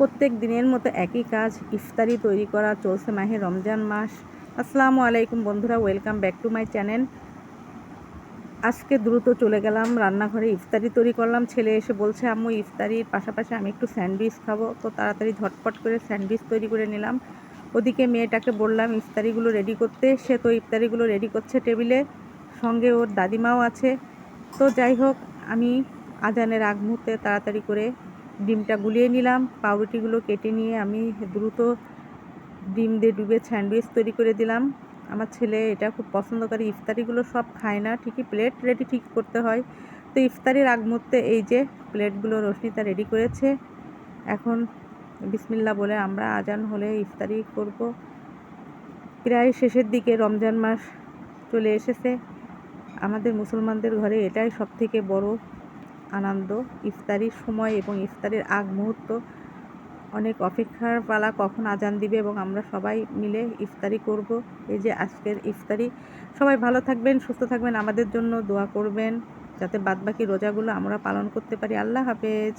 প্রত্যেক দিনের মতো একই কাজ, ইফতারি তৈরি করা চলছে মাহে রমজান মাস। আসসালামু আলাইকুম বন্ধুরা, welcome back to my channel. আজকে দ্রুত চলে গেলাম রান্নাঘরে, ইফতারি তৈরি করলাম। ছেলে এসে বলছে আম্মু ইফতারির পাশাপাশি আমি একটু স্যান্ডউইচ খাবো, তো তাড়াতাড়ি ঝটপট করে স্যান্ডউইচ তৈরি করে নিলাম। ওদিকে মেয়েটাকে বললাম ইফতারিগুলো রেডি করতে, সে তো ইফতারিগুলো রেডি করছে টেবিলে, সঙ্গে ওর দাদিমাও আছে। তো যাই হোক, আমি আজানের আগ মুহূর্তে তাড়াতাড়ি করে ডিমটা গুলিয়ে নিলাম। পাউরুটিগুলো কেটে নিয়ে আমি দ্রুত ডিম দিয়ে ডুবে স্যান্ডউইচ তৈরি করে দিলাম। আমার ছেলে এটা খুব পছন্দ করে। ইফতারিগুলো সব খায় না, ঠিকই প্লেট রেডি ঠিক করতে হয়। তো ইফতারির আগ মুহূর্তে এই যে প্লেটগুলো রশ্মিতা রেডি করেছে। এখন বিসমিল্লাহ বলে আমরা আজান হলে ইফতারি করব। প্রায় শেষের দিকে রমজান মাস চলে এসেছে। আমাদের মুসলমানদের ঘরে এটাই সবথেকে বড় আনন্দ, ইফতারির সময় এবং ইফতারির আগ মুহূর্ত। অনেক অপেক্ষার পালা কখন আজান দিবে এবং আমরা সবাই মিলে ইফতারি করব। এই যে আজকের ইফতারি। সবাই ভালো থাকবেন, সুস্থ থাকবেন, আমাদের জন্য দোয়া করবেন যাতে বাদবাকি রোজাগুলো আমরা পালন করতে পারি। আল্লাহ হাফেজ।